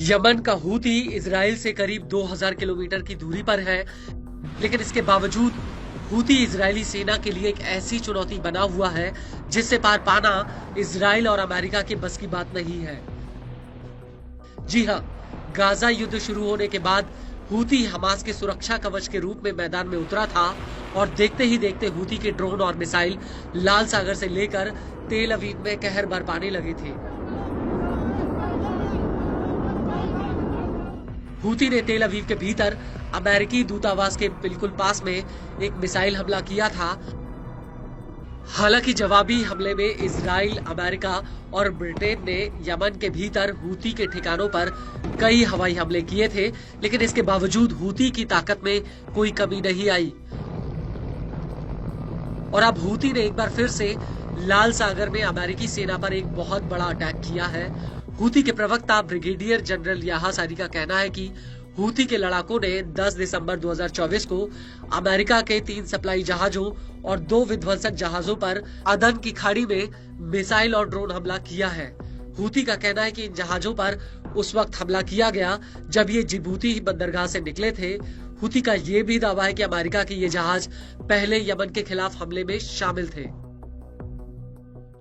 Yemen का Houthi Israel से करीब 2000 किलोमीटर की दूरी पर है, लेकिन इसके बावजूद हूती इजरायली सेना के लिए एक ऐसी चुनौती बना हुआ है जिससे पार पाना इजराइल और अमेरिका के बस की बात नहीं है। जी हां, गाजा युद्ध शुरू होने के बाद हूती हमास के सुरक्षा कवच के रूप में मैदान में उतरा था और देखते ही देखते हूती के ड्रोन और मिसाइल लाल सागर से लेकर तेल अवीव में कहर बरपाने लगे थे। हूती ने तेल अवीव के भीतर अमेरिकी दूतावास के बिल्कुल पास में एक मिसाइल हमला किया था। हालांकि जवाबी हमले में इजराइल, अमेरिका और ब्रिटेन ने यमन के भीतर हूती के ठिकानों पर कई हवाई हमले किए थे, लेकिन इसके बावजूद हूती की ताकत में कोई कमी नहीं आई और अब हूती ने एक बार फिर से लाल सागर में अमेरिकी सेना पर एक बहुत बड़ा अटैक किया है। हूती के प्रवक्ता ब्रिगेडियर जनरल याहा सारी का कहना है कि हूती के लड़ाकों ने 10 दिसंबर 2024 को अमेरिका के 3 सप्लाई जहाजों और 2 विध्वंसक जहाजों पर अदन की खाड़ी में मिसाइल और ड्रोन हमला किया है। हूती का कहना है कि इन जहाजों पर उस वक्त हमला किया गया जब ये जिबूती बंदरगाह से निकले थे। हूती का ये भी दावा है कि अमेरिका के ये जहाज पहले यमन के खिलाफ हमले में शामिल थे।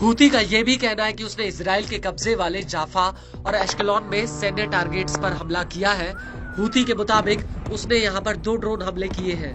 हूती का यह भी कहना है कि उसने इजराइल के कब्जे वाले जाफा और एश्केलॉन में सैन्य टारगेट्स पर हमला किया है। हूती के मुताबिक उसने यहाँ पर 2 ड्रोन हमले किए हैं।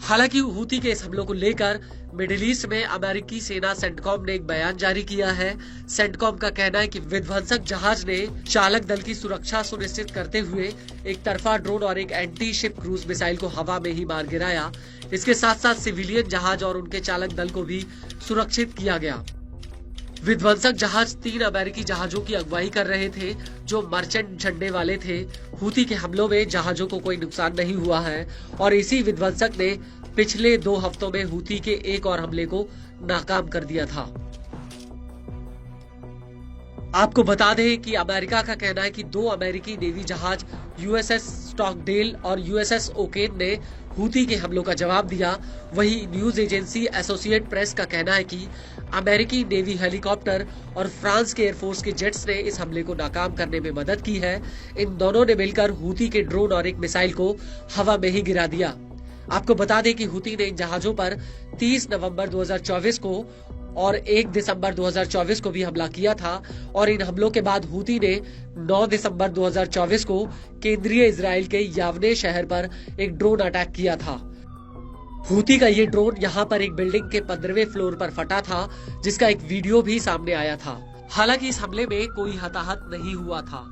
हालांकि हूती के इस हमलों को लेकर मिडिल ईस्ट में अमेरिकी सेना सेंटकॉम ने एक बयान जारी किया है। सेंटकॉम का कहना है कि विध्वंसक जहाज ने चालक दल की सुरक्षा सुनिश्चित करते हुए एक तरफा ड्रोन और एक एंटी शिप क्रूज मिसाइल को हवा में ही मार गिराया। इसके साथ साथ सिविलियन जहाज और उनके चालक दल को भी सुरक्षित किया गया। विध्वंसक जहाज 3 अमेरिकी जहाजों की अगुवाई कर रहे थे जो मर्चेंट झंडे वाले थे। हूती के हमलों में जहाजों को कोई नुकसान नहीं हुआ है और इसी विध्वंसक ने पिछले 2 हफ्तों में हूती के एक और हमले को नाकाम कर दिया था। आपको बता दें कि अमेरिका का कहना है कि 2 अमेरिकी नेवी जहाज यूएसएस स्टॉकडेल और यूएसएस ओकेन ने हूती के हमलों का जवाब दिया। वहीं न्यूज एजेंसी एसोसिएट प्रेस का कहना है कि अमेरिकी नेवी हेलीकॉप्टर और फ्रांस के एयरफोर्स के जेट्स ने इस हमले को नाकाम करने में मदद की है। इन दोनों ने मिलकर हूती के ड्रोन और एक मिसाइल को हवा में ही गिरा दिया। आपको बता दें कि हूती ने इन जहाजों पर 30 नवंबर 2024 को और 1 दिसंबर 2024 को भी हमला किया था और इन हमलों के बाद हूती ने 9 दिसंबर 2024 को केंद्रीय इजराइल के यावने शहर पर एक ड्रोन अटैक किया था। हूती का ये ड्रोन यहाँ पर एक बिल्डिंग के 15वें फ्लोर पर फटा था, जिसका एक वीडियो भी सामने आया था। हालांकि इस हमले में कोई हताहत नहीं हुआ था।